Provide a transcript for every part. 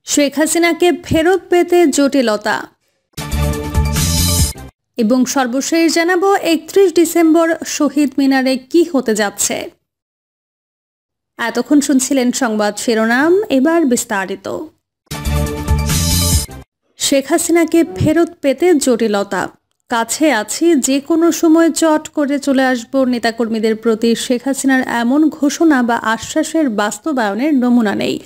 শেখ হাসিনাকে ফেরত পেতে জটিলতা এবং সর্বশেষ জানাবো ৩১ ডিসেম্বর শহীদ মিনারে কি হতে যাচ্ছে। এতক্ষণ শুনছিলেন সংবাদ শিরোনাম, এবার বিস্তারিত। শেখ হাসিনাকে ফেরত পেতে জটিলতা, কাছে আছি, যে কোনো সময় চট করে চলে আসব। নেতাকর্মীদের প্রতি শেখ হাসিনার এমন ঘোষণা বা আশ্বাসের বাস্তবায়নের নমুনা নেই।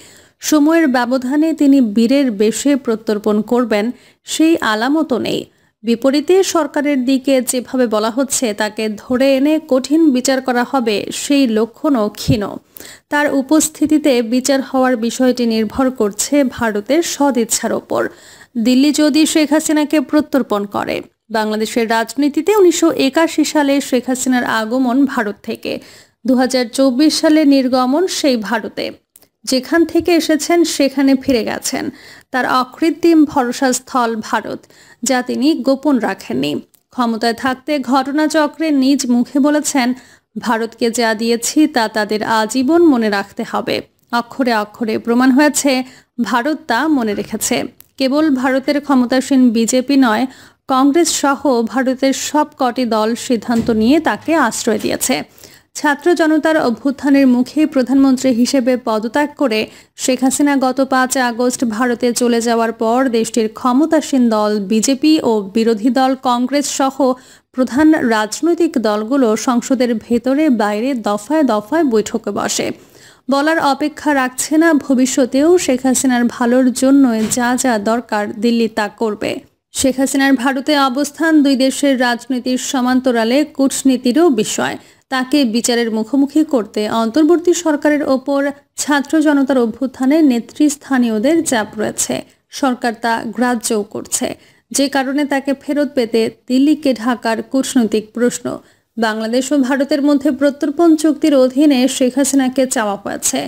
সময়ের ব্যবধানে তিনি বীরের বেশে প্রত্যর্পণ করবেন সেই আলামতও নেই। বিপরীতে সরকারের দিকে যেভাবে বলা হচ্ছে তাকে ধরে এনে কঠিন বিচার করা হবে সেই লক্ষণও ক্ষীণ। তার উপস্থিতিতে বিচার হওয়ার বিষয়টি নির্ভর করছে ভারতের সদিচ্ছার ওপর। দিল্লি যদি শেখ হাসিনাকে প্রত্যর্পণ করে, বাংলাদেশের রাজনীতিতে 1981 সালে শেখ হাসিনার আগমন ভারত থেকে, 2024 সালে নির্গমন সেই ভারতে। যেখান থেকে এসেছেন সেখানে ফিরে গেছেন। তার অকৃত্রিম ভরসাস্থল ভারত, যা তিনি গোপন রাখেননি। ক্ষমতায় থাকতে ঘটনাচক্রে নিজ মুখে বলেছেন, ভারতকে যা দিয়েছি তা তাদের আজীবন মনে রাখতে হবে। অক্ষরে অক্ষরে প্রমাণ হয়েছে ভারত তা মনে রেখেছে। কেবল ভারতের ক্ষমতাসীন বিজেপি নয়, কংগ্রেস সহ ভারতের সব কটি দল সিদ্ধান্ত নিয়ে তাকে আশ্রয় দিয়েছে। ছাত্র জনতার অভ্যুত্থানের মুখে প্রধানমন্ত্রী হিসেবে পদত্যাগ করে শেখ হাসিনা গত 5 আগস্ট ভারতে চলে যাওয়ার পর দেশটির ক্ষমতাসীন দল বিজেপি ও বিরোধী দল কংগ্রেস সহ প্রধান রাজনৈতিক দলগুলো সংসদের ভেতরে বাইরে দফায় দফায় বৈঠকে বসে। বলার অপেক্ষা রাখছে না ভবিষ্যতেও শেখ হাসিনার ভালোর জন্য যা যা দরকার দিল্লি তা করবে। শেখ হাসিনার ভারতে অবস্থান দুই দেশের রাজনীতির সমান্তরালে কূটনীতিরও বিষয়। তাকে বিচারের মুখোমুখি করতে অন্তর্বর্তী সরকারের ওপর ছাত্র জনতার অভ্যুত্থানে নেতৃস্থানীয়দের চাপ রয়েছে। সরকার তা গ্রাহ্যও করছে, যে কারণে তাকে ফেরত পেতে দিল্লিকে ঢাকার কূটনৈতিক প্রশ্ন। বাংলাদেশ ও ভারতের মধ্যে প্রত্যর্পণ চুক্তির অধীনে শেখ হাসিনাকে চাওয়া হয়েছে।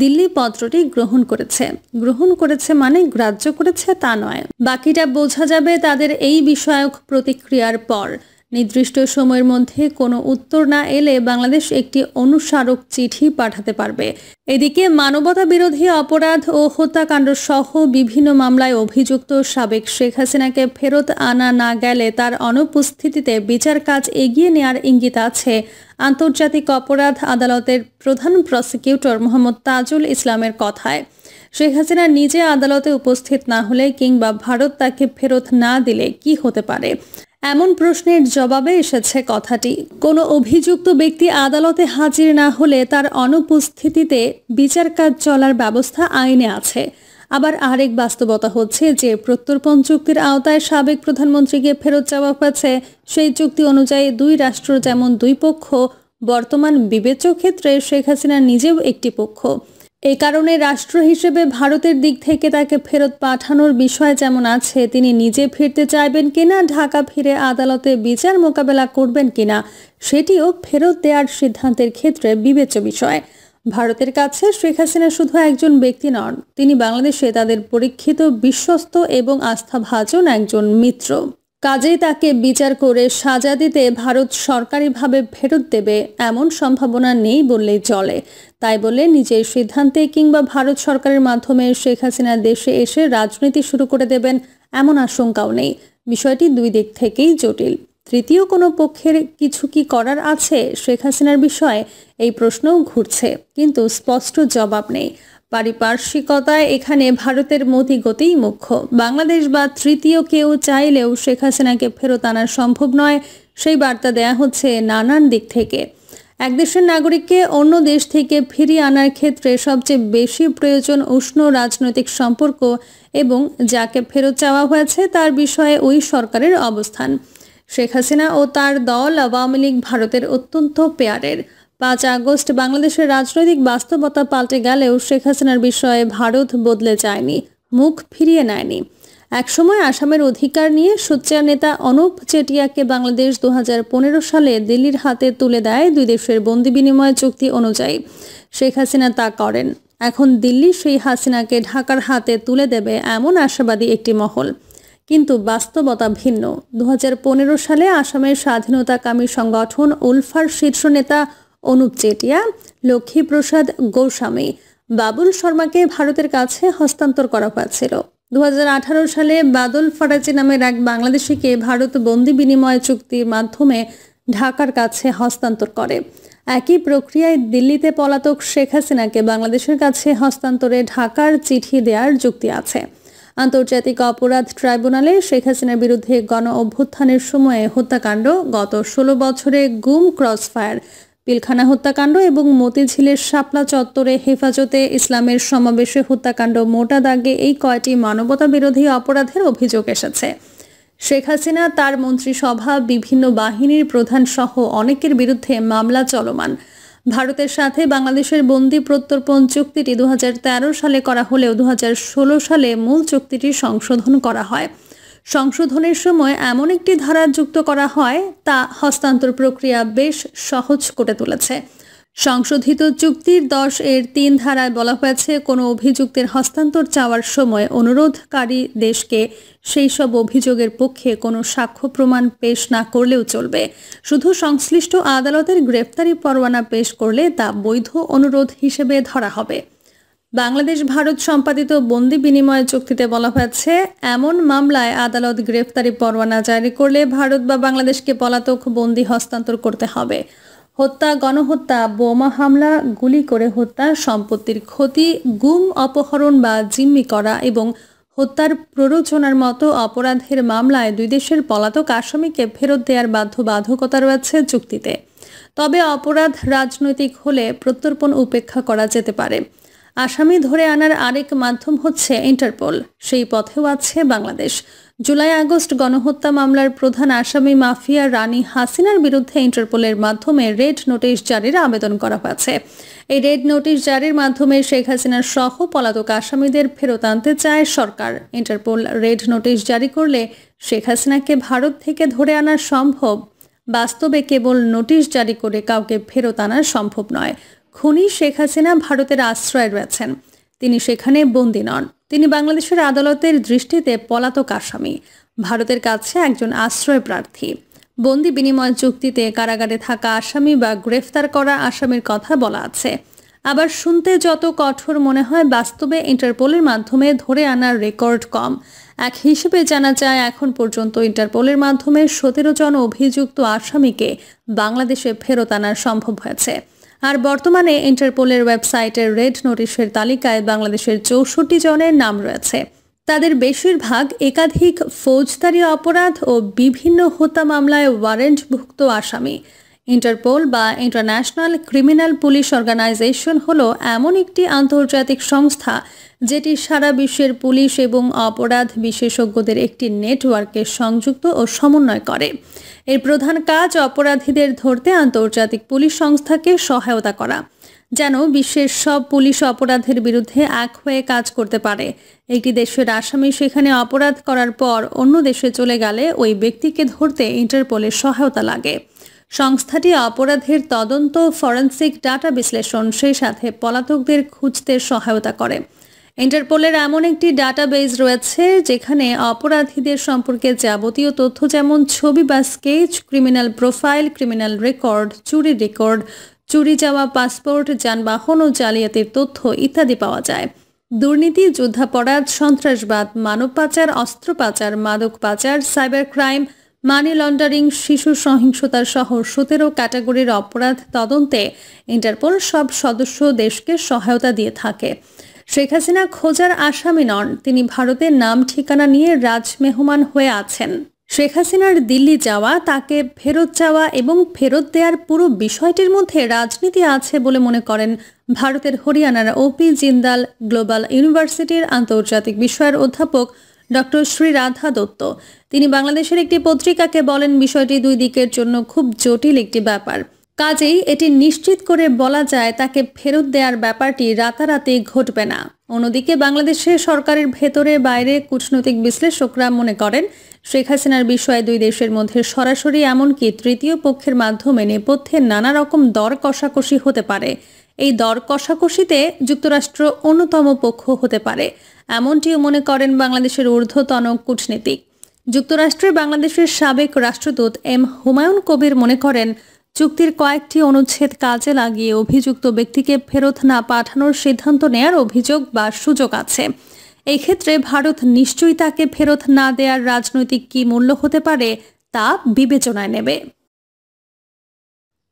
দিল্লি পত্রটি গ্রহণ করেছে মানে গ্রাহ্য করেছে তা নয়। বাকিটা বোঝা যাবে তাদের এই বিষয়ক প্রতিক্রিয়ার পর। নির্দিষ্ট সময়ের মধ্যে কোনো উত্তর না এলে বাংলাদেশ একটি অনুস্মারক চিঠি পাঠাতে পারবে। এদিকে মানবতা বিরোধী অপরাধ ও হত্যাকাণ্ড সহ বিভিন্ন মামলায় অভিযুক্ত সাবেক শেখ হাসিনাকে ফেরত আনা না গেলে তার অনুপস্থিতিতে বিচার কাজ এগিয়ে নেওয়ার ইঙ্গিত আছে আন্তর্জাতিক অপরাধ আদালতের প্রধান প্রসিকিউটর মোহাম্মদ তাজুল ইসলামের কথায়। শেখ হাসিনা নিজে আদালতে উপস্থিত না হলে কিংবা ভারত তাকে ফেরত না দিলে কি হতে পারে, এমন প্রশ্নের জবাবে এসেছে কথাটি। কোনো অভিযুক্ত ব্যক্তি আদালতে হাজির না হলে তার অনুপস্থিতিতে বিচার কাজ চলার ব্যবস্থা আইনে আছে। আবার আরেক বাস্তবতা হচ্ছে যে প্রত্যর্পণ চুক্তির আওতায় সাবেক প্রধানমন্ত্রীকে ফেরত চাওয়া হয়েছে। সেই চুক্তি অনুযায়ী দুই রাষ্ট্র যেমন দুই পক্ষ, বর্তমান বিবেচ্য ক্ষেত্রে শেখ হাসিনা নিজেও একটি পক্ষ। এই কারণে রাষ্ট্র হিসেবে ভারতের দিক থেকে তাকে ফেরত পাঠানোর বিষয় যেমন আছে, তিনি নিজে ফিরতে চাইবেন কিনা, ঢাকা ফিরে আদালতে বিচার মোকাবেলা করবেন কিনা, সেটিও ফেরত দেওয়ার সিদ্ধান্তের ক্ষেত্রে বিবেচ্য বিষয়। ভারতের কাছে শেখ হাসিনা শুধু একজন ব্যক্তি নন, তিনি বাংলাদেশে তাদের পরীক্ষিত, বিশ্বস্ত এবং আস্থাভাজন একজন মিত্র। কাজেই তাকে বিচার করে সাজা দিতে ভারত সরকারিভাবে ফেরত দেবে এমন সম্ভাবনা নেই বললেই চলে। তাই বলে নিজের সিদ্ধান্তে কিংবা ভারত সরকারের মাধ্যমে শেখ হাসিনা দেশে এসে রাজনীতি শুরু করে দেবেন এমন আশঙ্কাও নেই। বিষয়টি দুই দিক থেকেই জটিল। তৃতীয় কোনো পক্ষের কিছু কি করার আছে শেখ হাসিনার বিষয়ে, এই প্রশ্নও ঘুরছে, কিন্তু স্পষ্ট জবাব নেই। পারিপার্শ্বিকতায় এখানে ভারতের মতিগতিই মুখ্য। বাংলাদেশ বা তৃতীয় কেউ চাইলেও শেখ হাসিনাকে ফেরত আনা সম্ভব নয়, সেই বার্তা দেয়া হচ্ছে নানান দিক থেকে। এক দেশের নাগরিককে অন্য দেশ থেকে ফিরিয়ে আনার ক্ষেত্রে সবচেয়ে বেশি প্রয়োজন উষ্ণ রাজনৈতিক সম্পর্ক এবং যাকে ফেরত চাওয়া হয়েছে তার বিষয়ে ওই সরকারের অবস্থান। শেখ হাসিনা ও তার দল আওয়ামী লীগ ভারতের অত্যন্ত পেয়ারের। 5 আগস্ট বাংলাদেশের রাজনৈতিক বাস্তবতা পাল্টে গেলেও শেখ হাসিনার বিষয়ে ভারত বদলে যায়নি, মুখ ফিরিয়ে নেয়নি। একসময় আসামের অধিকার নিয়ে সোচ্চার নেতা অনুপ চেটিয়াকে বাংলাদেশ 2015 সালে দিল্লির হাতে তুলে দেয় দুই দেশের বন্দি বিনিময় চুক্তি অনুযায়ী। শেখ হাসিনা তা করেন। এখন দিল্লি সেই হাসিনাকে ঢাকার হাতে তুলে দেবে এমন আশাবাদী একটি মহল। কিন্তু বাস্তবতা ভিন্ন। 2015 সালে আসামের স্বাধীনতাকামী সংগঠন উলফার শীর্ষ নেতা অনুপ চেটিয়া, লক্ষ্মীপ্রসাদ গোস্বামী, বাবুল শর্মাকে ভারতের কাছে হস্তান্তর করা হয়েছিল। 2018 সালে বাদল ফরাজি নামের এক বাংলাদেশিকে ভারত বন্দি বিনিময় চুক্তির মাধ্যমে ঢাকার কাছে হস্তান্তর করে। একই প্রক্রিয়ায় দিল্লিতে পলাতক শেখ হাসিনাকে বাংলাদেশের কাছে হস্তান্তরে ঢাকার চিঠি দেওয়ার যুক্তি আছে। আন্তর্জাতিক অপরাধ ট্রাইব্যুনালে শেখ হাসিনার বিরুদ্ধে গণ অভ্যুত্থানের সময়ে হত্যাকাণ্ড, গত 16 বছরে গুম, ক্রসফায়ার, পিলখানা হত্যাকাণ্ড এবং মতিঝিলের শাপলা চত্বরে হেফাজতে ইসলামের সমাবেশে হত্যাকাণ্ড মোটা দাগে এই কয়টি মানবতা বিরোধী অপরাধের অভিযোগ এসেছে। শেখ হাসিনা, তার মন্ত্রিসভা, বিভিন্ন বাহিনীর প্রধান সহ অনেকের বিরুদ্ধে মামলা চলমান। ভারতের সাথে বাংলাদেশের বন্দি প্রত্যর্পণ চুক্তিটি 2013 সালে করা হলেও 2016 সালে মূল চুক্তিটি সংশোধন করা হয়। সংশোধনের সময় এমন একটি ধারা যুক্ত করা হয় তা হস্তান্তর প্রক্রিয়া বেশ সহজ করে তুলেছে। সংশোধিত চুক্তির 10(3) ধারায় বলা হয়েছে, কোনো অভিযুক্তের হস্তান্তর চাওয়ার সময় অনুরোধকারী দেশকে সেই সব অভিযোগের পক্ষে কোনো সাক্ষ্য প্রমাণ পেশ না করলেও চলবে। শুধু সংশ্লিষ্ট আদালতের গ্রেফতারি পরোয়ানা পেশ করলে তা বৈধ অনুরোধ হিসেবে ধরা হবে। বাংলাদেশ ভারত সম্পাদিত বন্দি বিনিময় চুক্তিতে বলা হয়েছে, এমন মামলায় আদালত গ্রেফতারি পরোয়ানা জারি করলে ভারত বা বাংলাদেশকে পলাতক বন্দি হস্তান্তর করতে হবে। হত্যা, গণহত্যা, বোমা হামলা, গুলি করে হত্যা, সম্পত্তির ক্ষতি, গুম, অপহরণ বা জিম্মি করা এবং হত্যার প্ররোচনার মতো অপরাধের মামলায় দুই দেশের পলাতক আসামিকে ফেরত দেওয়ার বাধ্যবাধকতা রয়েছে চুক্তিতে। তবে অপরাধ রাজনৈতিক হলে প্রত্যর্পণ উপেক্ষা করা যেতে পারে। আসামি ধরে আনার আরেক মাধ্যম হচ্ছে ইন্টারপোল। সেই পথেও আছে বাংলাদেশ। জুলাই-আগস্ট গণহত্যা মামলার প্রধান আসামি মাফিয়া রানী হাসিনার বিরুদ্ধে ইন্টারপোলের মাধ্যমে রেড নোটিশ জারির আবেদন করা হয়েছে। এই রেড নোটিশ জারির মাধ্যমে শেখ হাসিনার সহ পলাতক আসামিদের ফেরত আনতে চায় সরকার। ইন্টারপোল রেড নোটিশ জারি করলে শেখ হাসিনাকে ভারত থেকে ধরে আনা সম্ভব। বাস্তবে কেবল নোটিশ জারি করে কাউকে ফেরত আনা সম্ভব নয়। খুনি শেখ হাসিনা ভারতের আশ্রয়ে রয়েছেন। তিনি সেখানে বন্দী নন। তিনি বাংলাদেশের আদালতের দৃষ্টিতে পলাতক আসামি, ভারতের কাছে একজন আশ্রয় প্রার্থী। বন্দি বিনিময় চুক্তিতে কারাগারে থাকা আসামি বা গ্রেফতার করা আসামির কথা বলা আছে। আবার শুনতে যত কঠোর মনে হয়, বাস্তবে ইন্টারপোলের মাধ্যমে ধরে আনার রেকর্ড কম। এক হিসেবে জানা যায়, এখন পর্যন্ত ইন্টারপোলের মাধ্যমে 17 জন অভিযুক্ত আসামিকে বাংলাদেশে ফেরত আনা সম্ভব হয়েছে। আর বর্তমানে ইন্টারপোলের ওয়েবসাইটের রেড নোটিশের তালিকায় বাংলাদেশের 64 জনের নাম রয়েছে। তাদের বেশিরভাগ একাধিক ফৌজদারি অপরাধ ও বিভিন্ন হত্যা মামলায় ওয়ারেন্টভুক্ত আসামি। ইন্টারপোল বা ইন্টারন্যাশনাল ক্রিমিনাল পুলিশ অর্গানাইজেশন হলো এমন একটি আন্তর্জাতিক সংস্থা যেটি সারা বিশ্বের পুলিশ এবং অপরাধ বিশেষজ্ঞদের একটি নেটওয়ার্কে সংযুক্ত ও সমন্বয় করে। এর প্রধান কাজ অপরাধীদের ধরতে আন্তর্জাতিক পুলিশ সংস্থাকে সহায়তা করা, যেন বিশ্বের সব পুলিশ অপরাধের বিরুদ্ধে এক হয়ে কাজ করতে পারে। একটি দেশের আসামি সেখানে অপরাধ করার পর অন্য দেশে চলে গেলে ওই ব্যক্তিকে ধরতে ইন্টারপোলের সহায়তা লাগে। সংস্থাটি অপরাধের তদন্ত, ফরেনসিক ডাটা বিশ্লেষণ, সেই সাথে পলাতকদের খুঁজতে সহায়তা করে। ইন্টারপোলের এমন একটি ডাটাবেজ রয়েছে যেখানে অপরাধীদের সম্পর্কে যাবতীয় তথ্য, যেমন ছবি বা sketch, criminal profile, criminal record, চুরির রেকর্ড, চুরি যাওয়া পাসপোর্ট, যানবাহন ও জালিয়াতির তথ্য ইত্যাদি পাওয়া যায়। দুর্নীতি, যুদ্ধাপরাধ, সন্ত্রাসবাদ, মানব পাচার, অস্ত্র পাচার, মাদক পাচার, সাইবার ক্রাইম, মানি লন্ডারিং, শিশু সহিংসতা সহ 17 ক্যাটাগরির অপরাধ তদন্তে ইন্টারপোল সব সদস্য দেশকে সহায়তা দিয়ে থাকে। শেখ হাসিনা খোঁজার আসামি নন, তিনি ভারতের নাম ঠিকানা নিয়ে রাজমেহমান হয়ে আছেন। শেখ হাসিনার দিল্লি যাওয়া, তাকে ফেরত চাওয়া এবং ফেরত দেওয়ার পুরো বিষয়টির মধ্যে রাজনীতি আছে বলে মনে করেন ভারতের হরিয়ানার ওপি জিন্দাল গ্লোবাল ইউনিভার্সিটির আন্তর্জাতিক বিষয়ের অধ্যাপক ডক্টর শ্রী রাধা দত্ত। তিনি বাংলাদেশের একটি পত্রিকাকে বলেন, বিষয়টি দুই দিকের জন্য খুব জটিল একটি ব্যাপার। কাজেই এটি নিশ্চিত করে বলা যায় তাকে ফেরত দেওয়ার ব্যাপারটি রাতারাতি ঘটবে না। অন্যদিকে বাংলাদেশের সরকারের ভেতরে বাইরে কূটনৈতিক বিশ্লেষকরা মনে করেন শেখ হাসিনার বিষয়ে দুই দেশের মধ্যে সরাসরি এমনকি তৃতীয় পক্ষের মাধ্যমে নেপথ্যে নানা রকম দর কষাকষি হতে পারে। এই দর কষাকষিতে যুক্তরাষ্ট্র অন্যতম পক্ষ হতে পারে, এমনটিও মনে করেন বাংলাদেশের ঊর্ধ্বতন কূটনীতিক। যুক্তরাষ্ট্রে বাংলাদেশের সাবেক রাষ্ট্রদূত এম হুমায়ুন কবির মনে করেন, চুক্তির কয়েকটি অনুচ্ছেদ কাজে লাগিয়ে অভিযুক্ত ব্যক্তিকে ফেরত না পাঠানোর সিদ্ধান্ত নেয়ার অভিযোগ বা সুযোগ আছে। এই ক্ষেত্রে ভারত নিশ্চয়ই তাকে ফেরত না দেওয়ার রাজনৈতিক কী মূল্য হতে পারে তা বিবেচনায় নেবে।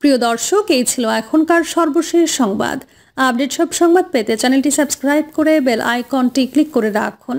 প্রিয় দর্শক, এই ছিল এখনকার সর্বশেষ সংবাদ। আপডেট সব সংবাদ পেতে চ্যানেলটি সাবস্ক্রাইব করে বেল আইকনটি ক্লিক করে রাখুন।